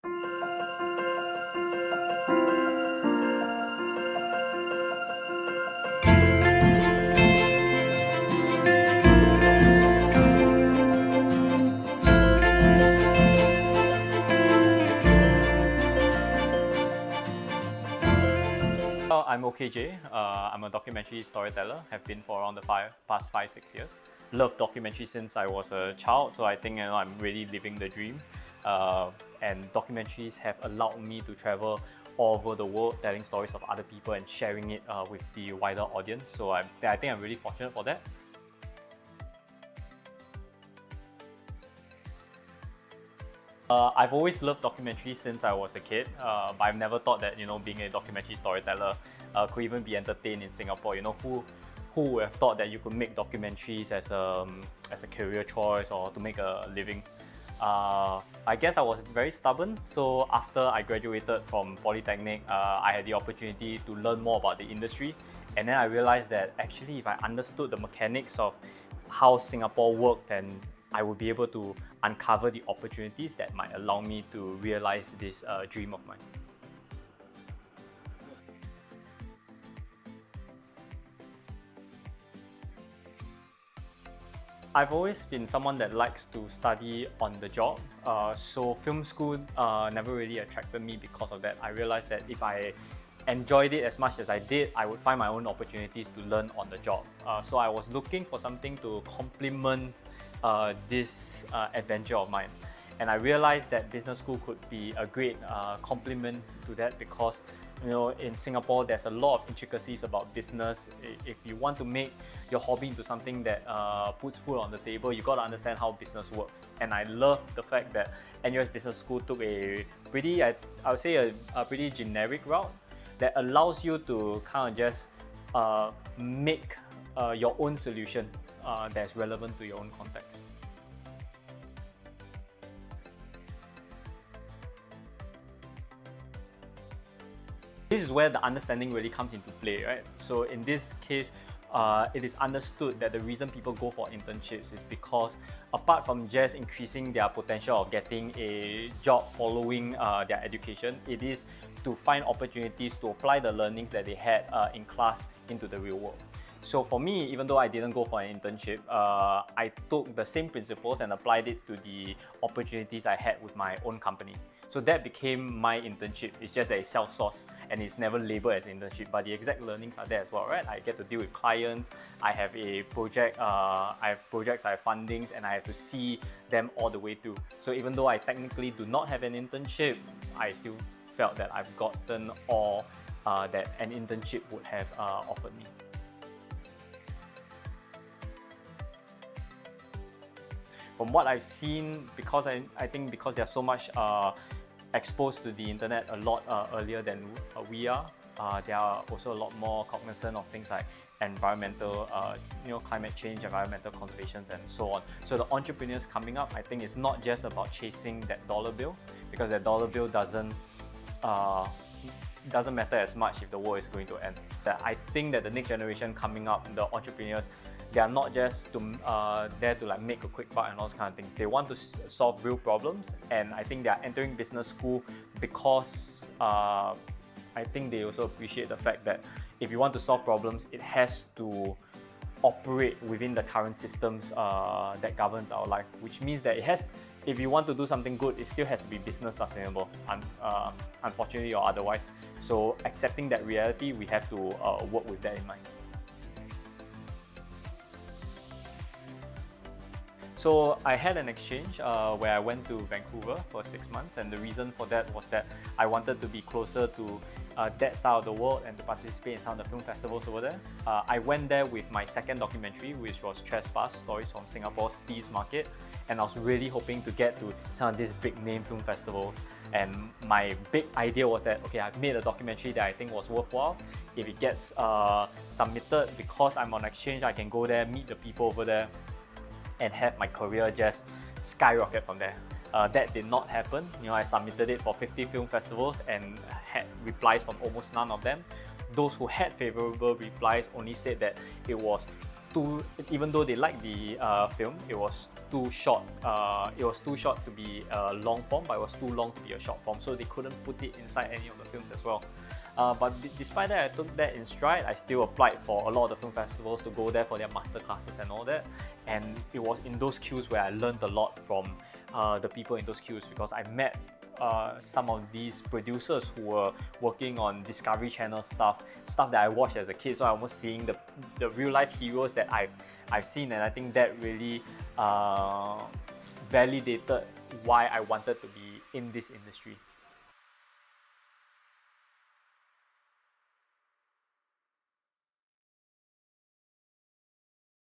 I'm Ong Kah Jing. I'm a documentary storyteller. Have been for around the past 5-6 years. Love documentary since I was a child, so I think I'm really living the dream. And documentaries have allowed me to travel all over the world, telling stories of other people and sharing it with the wider audience. So I think I'm really fortunate for that. I've always loved documentaries since I was a kid, but I've never thought that being a documentary storyteller could even be entertained in Singapore. Who would have thought that you could make documentaries as a career choice or to make a living? I guess I was very stubborn. So after I graduated from Polytechnic, I had the opportunity to learn more about the industry, and then I realized that actually, if I understood the mechanics of how Singapore worked, then I would be able to uncover the opportunities that might allow me to realize this dream of mine. I've always been someone that likes to study on the job, so film school never really attracted me because of that. I realized that if I enjoyed it as much as I did, I would find my own opportunities to learn on the job. So I was looking for something to complement this adventure of mine. And I realized that business school could be a great complement to that because in Singapore there's a lot of intricacies about business. If you want to make your hobby into something that puts food on the table, you got to understand how business works. And I love the fact that NUS Business School took a pretty, I would say a pretty generic route that allows you to kind of just make your own solution that's relevant to your own context. This is where the understanding really comes into play, right? So in this case, it is understood that the reason people go for internships is because apart from just increasing their potential of getting a job following their education, it is to find opportunities to apply the learnings that they had in class into the real world. So for me, even though I didn't go for an internship, I took the same principles and applied it to the opportunities I had with my own company. So that became my internship. It's just that it's self-sourced and it's never labeled as internship, but the exact learnings are there as well, right? I get to deal with clients, I have a project, I have projects, I have fundings, and I have to see them all the way through. So even though I technically do not have an internship, I still felt that I've gotten all that an internship would have offered me. From what I've seen, because I think because they're so much exposed to the internet a lot earlier than we are, they are also a lot more cognizant of things like environmental, climate change, environmental conservation, and so on. So the entrepreneurs coming up, I think it's not just about chasing that dollar bill, because that dollar bill doesn't matter as much if the world is going to end. I think that the next generation coming up, the entrepreneurs, they are not just there to make a quick buck and all those kind of things. They want to solve real problems, and I think they are entering business school because I think they also appreciate the fact that if you want to solve problems, it has to operate within the current systems that governs our life, which means that if you want to do something good, it still has to be business sustainable, unfortunately or otherwise. So accepting that reality, we have to work with that in mind. So I had an exchange where I went to Vancouver for 6 months, and the reason for that was that I wanted to be closer to that side of the world and to participate in some of the film festivals over there. I went there with my second documentary, which was Trespass, Stories from Singapore's Teas Market, and I was really hoping to get to some of these big name film festivals. And my big idea was that, okay, I've made a documentary that I think was worthwhile. If it gets submitted, because I'm on exchange, I can go there, meet the people over there, and have my career just skyrocket from there. That did not happen. I submitted it for 50 film festivals and had replies from almost none of them. Those who had favorable replies only said that it was even though they liked the film, it was too short. It was too short to be a long form, but it was too long to be a short form, so they couldn't put it inside any of the films as well. But despite that, I took that in stride. I still applied for a lot of the film festivals to go there for their master classes and all that. And it was in those queues where I learned a lot from the people in those queues, because I met some of these producers who were working on Discovery Channel stuff that I watched as a kid. So I was seeing the real life heroes that I've seen, and I think that really validated why I wanted to be in this industry.